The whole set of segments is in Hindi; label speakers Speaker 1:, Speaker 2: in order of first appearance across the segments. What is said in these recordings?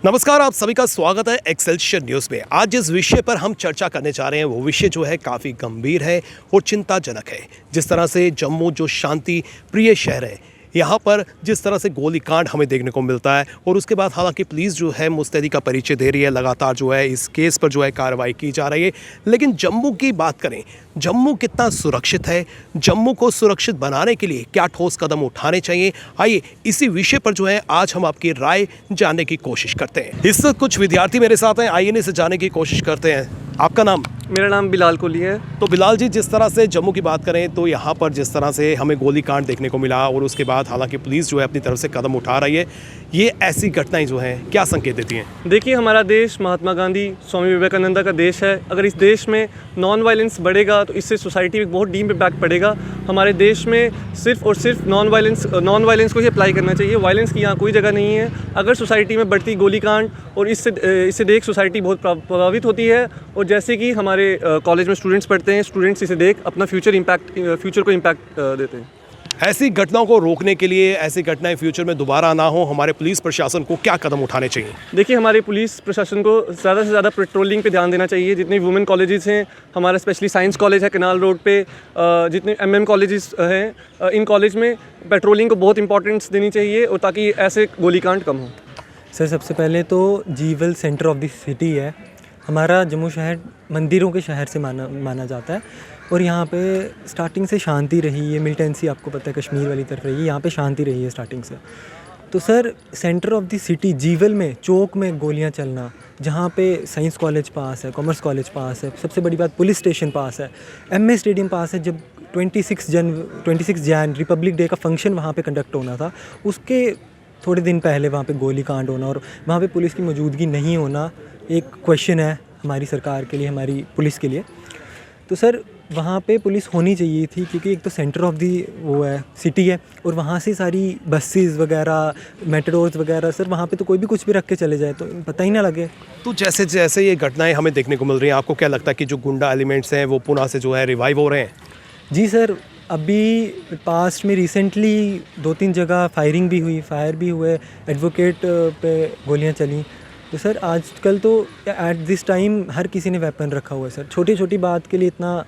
Speaker 1: नमस्कार, आप सभी का स्वागत है एक्सेलशियर न्यूज़ में। आज जिस विषय पर हम चर्चा करने जा रहे हैं वो विषय जो है काफ़ी गंभीर है और चिंताजनक है। जिस तरह से जम्मू जो शांति प्रिय शहर है, यहाँ पर जिस तरह से गोलीकांड हमें देखने को मिलता है और उसके बाद हालांकि पुलिस जो है मुस्तैदी का परिचय दे रही है, लगातार जो है इस केस पर जो है कार्रवाई की जा रही है। लेकिन जम्मू की बात करें, जम्मू कितना सुरक्षित है, जम्मू को सुरक्षित बनाने के लिए क्या ठोस कदम उठाने चाहिए, आइए इसी विषय पर जो है आज हम आपकी राय जानने की कोशिश करते हैं। इस वक्त कुछ विद्यार्थी मेरे साथ हैं, आइए इनसे जानने की कोशिश करते हैं। आपका नाम?
Speaker 2: मेरा नाम बिलाल कोहली है।
Speaker 1: तो बिलाल जी, जिस तरह से जम्मू की बात करें तो यहाँ पर जिस तरह से हमें गोलीकांड देखने को मिला और उसके बाद हालांकि पुलिस जो है अपनी तरफ से कदम उठा रही है, ये ऐसी घटनाएं जो हैं क्या संकेत देती हैं?
Speaker 2: देखिए, हमारा देश महात्मा गांधी स्वामी विवेकानंद का देश है। अगर इस देश में नॉन वायलेंस बढ़ेगा तो इससे सोसाइटी में बहुत डीप इम्पैक्ट पड़ेगा। हमारे देश में सिर्फ और सिर्फ नॉन वायलेंस को ही अप्लाई करना चाहिए। वायलेंस की यहाँ कोई जगह नहीं है। अगर सोसाइटी में बढ़ती गोलीकांड और इससे देख सोसाइटी बहुत प्रभावित होती है। और जैसे कि हमारे कॉलेज में स्टूडेंट्स पढ़ते हैं, स्टूडेंट्स इसे देख अपना फ्यूचर को इम्पैक्ट देते हैं।
Speaker 1: ऐसी घटनाओं को रोकने के लिए, ऐसी घटनाएं फ्यूचर में दोबारा ना हो, हमारे पुलिस प्रशासन को क्या कदम उठाने चाहिए?
Speaker 2: देखिए, हमारे पुलिस प्रशासन को ज़्यादा से ज़्यादा पेट्रोलिंग पे ध्यान देना चाहिए। जितने वुमेन कॉलेजेस हैं, हमारा स्पेशली साइंस कॉलेज है कनाल रोड पे, जितने MM कॉलेजेस हैं, इन कॉलेज में पेट्रोलिंग को बहुत इंपॉर्टेंस देनी चाहिए और ताकि ऐसे गोलीकांड कम हो।
Speaker 3: सर, सबसे पहले तो jewel centre of the city है। हमारा जम्मू शहर मंदिरों के शहर से माना जाता है और यहाँ पे स्टार्टिंग से शांति रही है। मिलिटेंसी आपको पता है कश्मीर वाली तरफ रही है, यहाँ पे शांति रही है स्टार्टिंग से। तो sir, centre of the city jewel में चौक में गोलियाँ चलना, जहाँ पे साइंस कॉलेज पास है, कॉमर्स कॉलेज पास है, सबसे बड़ी बात पुलिस स्टेशन पास है, MA स्टेडियम पास है। जब 26 जन रिपब्लिक डे का फंक्शन वहाँ पे कंडक्ट होना था, उसके थोड़े दिन पहले वहाँ पे गोलीकांड होना और वहाँ पे पुलिस की मौजूदगी नहीं होना एक क्वेश्चन है हमारी सरकार के लिए, हमारी पुलिस के लिए। तो सर, वहाँ पे पुलिस होनी चाहिए थी क्योंकि एक तो सेंटर ऑफ दी वो है सिटी है और वहाँ से सारी बसेस वगैरह, मेट्रोज वगैरह, सर वहाँ पे तो कोई भी कुछ भी रख के चले जाए तो पता ही ना लगे।
Speaker 1: तो जैसे जैसे ये घटनाएं हमें देखने को मिल रही हैं, आपको क्या लगता है कि जो गुंडा एलिमेंट्स हैं वो पुनः से जो है रिवाइव हो रहे हैं?
Speaker 3: जी सर, अभी पास्ट में रिसेंटली 2-3 जगह फायरिंग भी हुई, फायर भी हुए, एडवोकेट पे गोलियाँ चली। तो सर, आजकल तो एट दिस टाइम हर किसी ने वेपन रखा हुआ है सर। छोटी छोटी बात के लिए इतना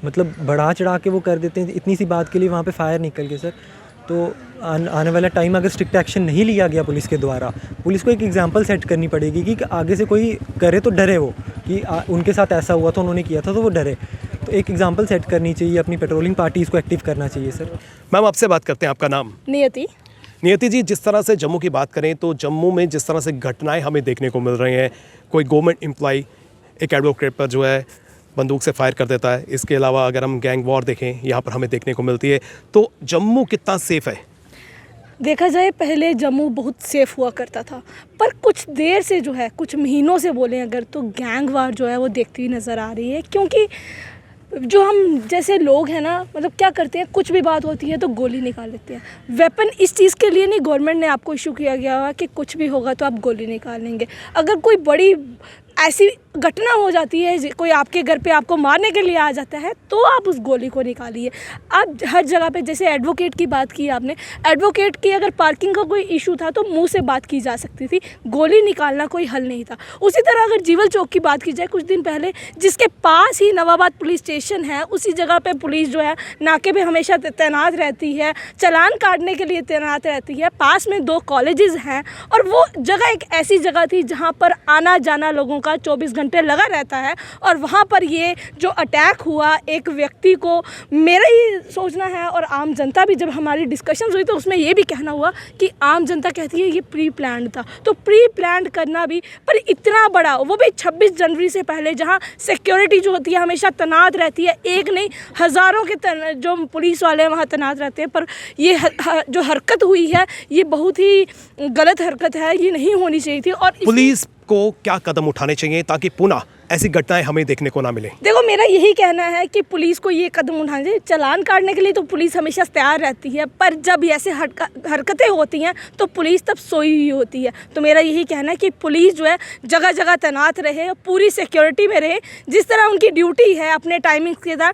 Speaker 3: मतलब बढ़ा चढ़ा के वो कर देते हैं, इतनी सी बात के लिए वहाँ पे फायर निकल गए सर। तो आने वाला टाइम अगर स्ट्रिक्ट एक्शन नहीं लिया गया पुलिस के द्वारा, पुलिस को एक एग्जांपल सेट करनी पड़ेगी कि आगे से कोई करे तो डरे, वो कि उनके साथ ऐसा हुआ था, उन्होंने किया था तो वो डरे। तो एक एग्जांपल सेट करनी चाहिए, अपनी पेट्रोलिंग पार्टी इसको एक्टिव करना चाहिए सर।
Speaker 1: मैम, आपसे बात करते हैं। आपका नाम?
Speaker 4: नियति
Speaker 1: जी, जिस तरह से जम्मू की बात करें तो जम्मू में जिस तरह से घटनाएं हमें देखने को मिल रही हैं, कोई गवर्नमेंट एम्प्लॉय एक एडवोकेट पर जो है बंदूक से फायर कर देता है। इसके अलावा अगर हम गैंग वॉर देखें, यहाँ पर हमें देखने को मिलती है। तो जम्मू कितना सेफ़ है?
Speaker 4: देखा जाए, पहले जम्मू बहुत सेफ़ हुआ करता था, पर कुछ देर से जो है, कुछ महीनों से बोलें अगर, तो गैंग वार जो है वो देखती हुई नज़र आ रही है। क्योंकि जो हम जैसे लोग हैं ना, मतलब क्या करते हैं, कुछ भी बात होती है तो गोली निकाल लेते हैं। वेपन इस चीज़ के लिए नहीं गवर्नमेंट ने आपको इशू किया गया हुआ कि कुछ भी होगा तो आप गोली निकालेंगे। अगर कोई बड़ी ऐसी घटना हो जाती है, कोई आपके घर पे आपको मारने के लिए आ जाता है, तो आप उस गोली को निकालिए। आप हर जगह पे, जैसे एडवोकेट की बात की आपने, एडवोकेट की अगर पार्किंग का कोई इशू था तो मुंह से बात की जा सकती थी, गोली निकालना कोई हल नहीं था। उसी तरह अगर जीवल चौक की बात की जाए, कुछ दिन पहले जिसके पास ही नवाबाद पुलिस स्टेशन है, उसी जगह पर पुलिस जो है नाके पर हमेशा तैनात रहती है, चालान काटने के लिए तैनात रहती है। पास में 2 कॉलेजेस हैं और वो जगह एक ऐसी जगह थी जहाँ पर आना जाना लोगों का 24 घंटे लगा रहता है। और वहाँ पर ये जो अटैक हुआ एक व्यक्ति को, मेरा ही सोचना है और आम जनता भी, जब हमारी डिस्कशन हुई तो उसमें ये भी कहना हुआ कि आम जनता कहती है ये प्री प्लान्ड था। तो प्री प्लान्ड करना भी, पर इतना बड़ा, वो भी 26 जनवरी से पहले, जहाँ सिक्योरिटी जो होती है हमेशा तैनात रहती है, एक नहीं हज़ारों के जो पुलिस वाले वहाँ तैनात रहते हैं। पर ये जो हरकत हुई है ये बहुत ही गलत हरकत है, ये नहीं होनी चाहिए थी। और
Speaker 1: पुलिस को क्या कदम उठाने चाहिए ताकि पुनः ऐसी घटनाएं हमें देखने को ना मिले?
Speaker 4: देखो, मेरा यही कहना है कि पुलिस को ये कदम उठाना चाहिए। चालान काटने के लिए तो पुलिस हमेशा तैयार रहती है, पर जब ऐसे हरकतें होती हैं तो पुलिस तब सोई हुई होती है। तो मेरा यही कहना है कि पुलिस जो है जगह जगह तैनात रहे, पूरी सिक्योरिटी में रहे। जिस तरह उनकी ड्यूटी है अपने टाइमिंग्स के दौरान,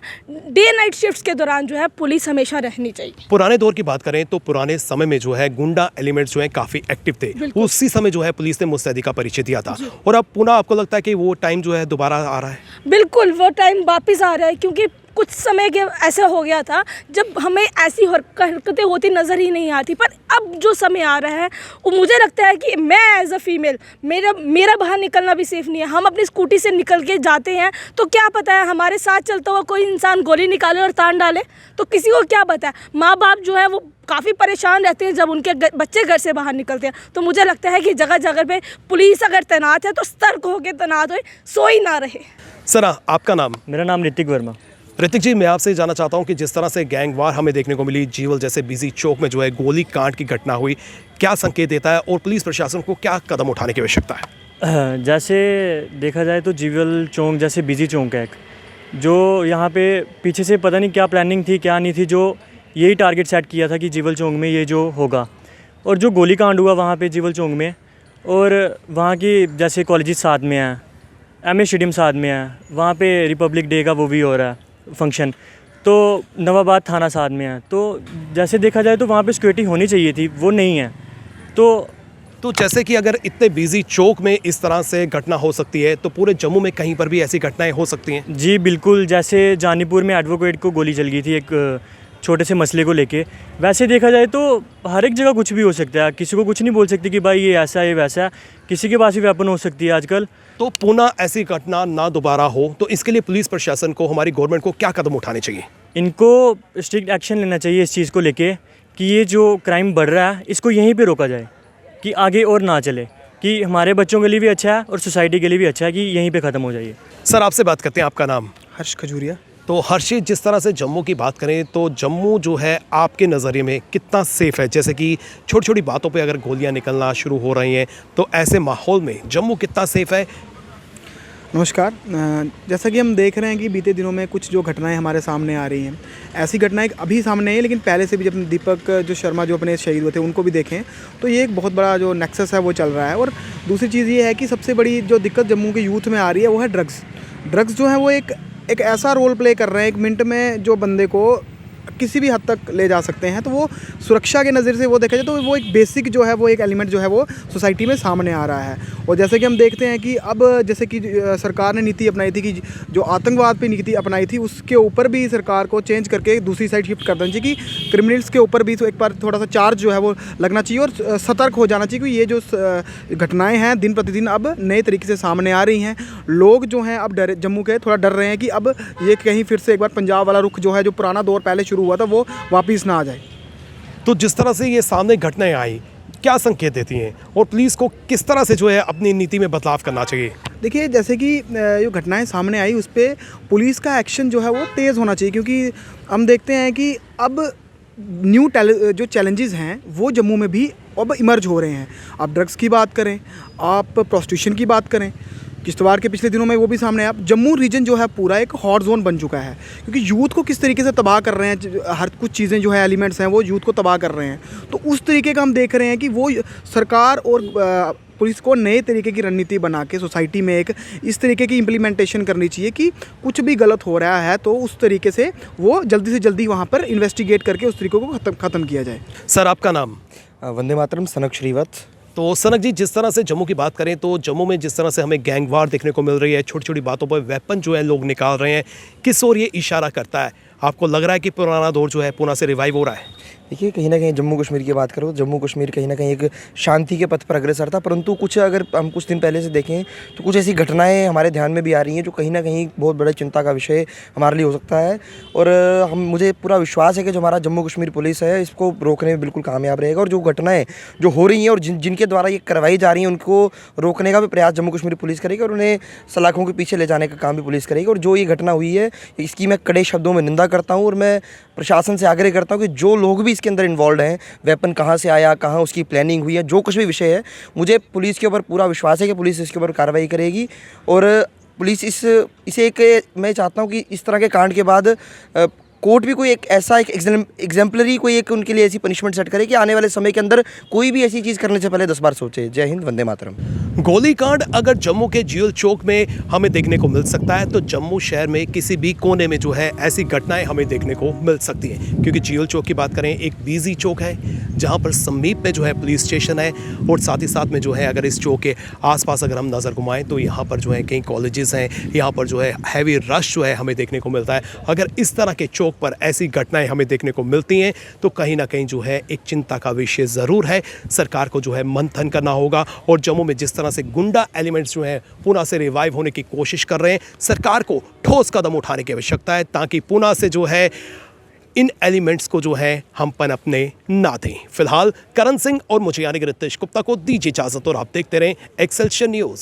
Speaker 4: डे नाइट शिफ्ट्स के दौरान जो है पुलिस हमेशा रहनी चाहिए।
Speaker 1: पुराने दौर की बात करें तो पुराने समय में जो है गुंडा एलिमेंट्स जो है काफ़ी एक्टिव थे। उसी समय जो है पुलिस ने मुस्तैदी का परिचय दिया था, और अब पुनः आपको लगता है कि वो टाइम जो है दोबारा आ रहा है?
Speaker 4: बिल्कुल, वो टाइम वापस आ रहा है, क्योंकि कुछ समय के ऐसा हो गया था जब हमें ऐसी हरकतें होती नज़र ही नहीं आती। पर अब जो समय आ रहा है वो मुझे लगता है कि मैं एज अ फीमेल, मेरा बाहर निकलना भी सेफ़ नहीं है। हम अपनी स्कूटी से निकल के जाते हैं तो क्या पता है हमारे साथ चलता हुआ कोई इंसान गोली निकाले और तान डाले, तो किसी को क्या पता है। माँ बाप जो है वो काफ़ी परेशान रहते हैं जब उनके बच्चे घर से बाहर निकलते हैं। तो मुझे लगता है कि जगह जगह पे पुलिस अगर तैनात है तो सतर्क होकर तैनात हो, सोई ना रहे।
Speaker 1: सर, आपका नाम?
Speaker 3: मेरा नाम ऋतिक वर्मा।
Speaker 1: ऋतिक जी, मैं आपसे जानना चाहता हूं कि जिस तरह से गैंगवार हमें देखने को मिली, जीवल जैसे बिजी चौक में जो है गोली कांड की घटना हुई, क्या संकेत देता है और पुलिस प्रशासन को क्या कदम उठाने की आवश्यकता है?
Speaker 5: जैसे देखा जाए तो जीवल चौक जैसे बिजी चौक है एक, जो यहाँ पे पीछे से पता नहीं क्या प्लानिंग थी क्या नहीं थी, जो यही टारगेट सेट किया था कि जीवल चौक में ये जो होगा। और जो गोली कांड हुआ वहाँ पे जीवल चौक में, और वहाँ की जैसे कॉलेजेस साथ में हैं, एमए स्टेडियम साथ में है, वहाँ पे रिपब्लिक डे का वो भी हो रहा है फंक्शन, तो नवाबाद थाना साथ में है। तो जैसे देखा जाए तो वहाँ पे सिक्योरिटी होनी चाहिए थी, वो नहीं है। तो
Speaker 1: जैसे कि अगर इतने बिजी चौक में इस तरह से घटना हो सकती है, तो पूरे जम्मू में कहीं पर भी ऐसी घटनाएं हो सकती हैं?
Speaker 5: जी बिल्कुल, जैसे जानीपुर में एडवोकेट को गोली चल गई थी एक छोटे से मसले को लेके। वैसे देखा जाए तो हर एक जगह कुछ भी हो सकता है, किसी को कुछ नहीं बोल सकती कि भाई ये ऐसा है ये वैसा है, किसी के पास भी वेपन हो सकती है आजकल।
Speaker 1: तो पुनः ऐसी घटना ना दोबारा हो तो इसके लिए पुलिस प्रशासन को, हमारी गवर्नमेंट को क्या कदम उठाने चाहिए?
Speaker 5: इनको स्ट्रिक्ट एक्शन लेना चाहिए इस चीज़ को लेके कि ये जो क्राइम बढ़ रहा है इसको यहीं पे रोका जाए, कि आगे और ना चले, कि हमारे बच्चों के लिए भी अच्छा है और सोसाइटी के लिए भी अच्छा है कि यहीं पे ख़त्म हो जाइए।
Speaker 1: सर, आपसे बात करते हैं, आपका नाम?
Speaker 6: हर्ष खजूरिया।
Speaker 1: तो हर्षित, जिस तरह से जम्मू की बात करें तो जम्मू जो है आपके नज़रिए में कितना सेफ़ है? जैसे कि छोटी छोटी बातों पे अगर गोलियां निकलना शुरू हो रही हैं, तो ऐसे माहौल में जम्मू कितना सेफ़ है?
Speaker 6: नमस्कार। जैसा कि हम देख रहे हैं कि बीते दिनों में कुछ जो घटनाएं हमारे सामने आ रही हैं, ऐसी घटनाएं अभी सामने है, लेकिन पहले से भी जब दीपक जो शर्मा जो अपने शहीद हुए थे उनको भी देखें तो ये एक बहुत बड़ा जो नेक्सस है वो चल रहा है। और दूसरी चीज़ ये है कि सबसे बड़ी जो दिक्कत जम्मू के यूथ में आ रही है वो है ड्रग्स जो है वो एक ऐसा रोल प्ले कर रहे हैं, एक मिनट में जो बंदे को किसी भी हद तक ले जा सकते हैं। तो वो सुरक्षा के नज़र से वो देखा जाए तो वो एक बेसिक जो है वो एक एलिमेंट जो है वो सोसाइटी में सामने आ रहा है। और जैसे कि हम देखते हैं कि अब जैसे कि सरकार ने नीति अपनाई थी कि जो आतंकवाद पे नीति अपनाई थी उसके ऊपर भी सरकार को चेंज करके दूसरी साइड शिफ्ट कर देना चाहिए कि क्रिमिनल्स के ऊपर भी तो एक बार थोड़ा सा चार्ज जो है वो लगना चाहिए और सतर्क हो जाना चाहिए, क्योंकि ये जो घटनाएँ हैं दिन प्रतिदिन अब नए तरीके से सामने आ रही हैं। लोग जो हैं अब जम्मू के थोड़ा डर रहे हैं कि अब ये कहीं फिर से एक बार पंजाब वाला रुख जो है, जो पुराना दौर पहले शुरू हुआ था, वो वापस ना आ जाए।
Speaker 1: तो जिस तरह से ये सामने घटनाएं आई, क्या संकेत देती हैं और पुलिस को किस तरह से जो है अपनी नीति में बदलाव करना चाहिए?
Speaker 6: देखिए, जैसे कि जो घटनाएं सामने आई उस पर पुलिस का एक्शन जो है वो तेज़ होना चाहिए, क्योंकि हम देखते हैं कि अब न्यू जो चैलेंजेस हैं वो जम्मू में भी अब इमर्ज हो रहे हैं। आप ड्रग्स की बात करें, आप प्रोस्टिट्यूशन की बात करें, किश्तवाड़ के पिछले दिनों में वो भी सामने आया। जम्मू रीजन जो है पूरा एक हॉट जोन बन चुका है, क्योंकि यूथ को किस तरीके से तबाह कर रहे हैं, हर कुछ चीज़ें जो है एलिमेंट्स हैं वो यूथ को तबाह कर रहे हैं। तो उस तरीके का हम देख रहे हैं कि वो सरकार और पुलिस को नए तरीके की रणनीति बना के सोसाइटी में एक इस तरीके की इम्प्लीमेंटेशन करनी चाहिए कि कुछ भी गलत हो रहा है तो उस तरीके से वो जल्दी से जल्दी वहाँ पर इन्वेस्टिगेट करके उस तरीके को ख़त्म किया जाए।
Speaker 1: सर, आपका नाम?
Speaker 7: वंदे मातरम, सनक श्रीवत्स।
Speaker 1: तो सनक जी, जिस तरह से जम्मू की बात करें तो जम्मू में जिस तरह से हमें गैंगवार देखने को मिल रही है, छोटी छोटी बातों पर वेपन जो है लोग निकाल रहे हैं, किस ओर ये इशारा करता है? आपको लग रहा है कि पुराना दौर जो है पुनः से रिवाइव हो रहा है?
Speaker 7: देखिए, कहीं ना कहीं जम्मू कश्मीर की बात करो, जम्मू कश्मीर कहीं ना कहीं एक शांति के पथ पर अग्रसर था, परंतु कुछ अगर हम कुछ दिन पहले से देखें तो कुछ ऐसी घटनाएं हमारे ध्यान में भी आ रही हैं जो कहीं ना कहीं बहुत बड़ा चिंता का विषय हमारे लिए हो सकता है। और मुझे पूरा विश्वास है कि जो हमारा जम्मू कश्मीर पुलिस है इसको रोकने में बिल्कुल कामयाब रहेगा, और जो घटनाएँ जो हो रही हैं और जिनके द्वारा ये करवाई जा रही हैं उनको रोकने का भी प्रयास जम्मू कश्मीर पुलिस करेगी, और उन्हें सलाखों के पीछे ले जाने का काम भी पुलिस करेगी। और जो ये घटना हुई है इसकी मैं कड़े शब्दों में निंदा करता हूँ, और मैं प्रशासन से आग्रह करता हूँ कि जो लोग भी इसके अंदर इन्वॉल्व हैं, वेपन कहाँ से आया, कहाँ उसकी प्लानिंग हुई है, जो कुछ भी विषय है, मुझे पुलिस के ऊपर पूरा विश्वास है कि पुलिस इसके ऊपर कार्रवाई करेगी। और पुलिस इसे एक मैं चाहता हूँ कि इस तरह के कांड के बाद कोर्ट भी कोई एक ऐसा एक एग्जाम्पलरी कोई एक उनके लिए ऐसी पनिशमेंट सेट करे कि आने वाले समय के अंदर कोई भी ऐसी चीज़ करने से पहले 10 बार सोचे। जय हिंद, वंदे मातरम।
Speaker 1: गोलीकांड अगर जम्मू के जीवल चौक में हमें देखने को मिल सकता है तो जम्मू शहर में किसी भी कोने में जो है ऐसी घटनाएं हमें देखने को मिल सकती हैं, क्योंकि जीवल चौक की बात करें एक बिजी चौक है जहां पर समीप में जो है पुलिस स्टेशन है और साथ ही साथ में जो है अगर इस चौक के आसपास अगर हम नज़र घुमाएं तो यहाँ पर जो है कई कॉलेजेस हैं, यहाँ पर जो है हैवी रश जो है हमें देखने को मिलता है। अगर इस तरह के चौक पर ऐसी घटनाएं हमें देखने को मिलती हैं तो कहीं ना कहीं जो है एक चिंता का विषय ज़रूर है। सरकार को जो है मंथन करना होगा और जम्मू में जिस तरह से गुंडा एलिमेंट्स जो हैं पुनः से रिवाइव होने की कोशिश कर रहे हैं, सरकार को ठोस कदम उठाने की आवश्यकता है ताकि पुनः से जो है इन एलिमेंट्स को जो है हम पनपने ना दें। फिलहाल करण सिंह और मुझे यानी कि रितेश गुप्ता को दीजिए इजाज़त और आप देखते रहें एक्सेलशियर न्यूज़।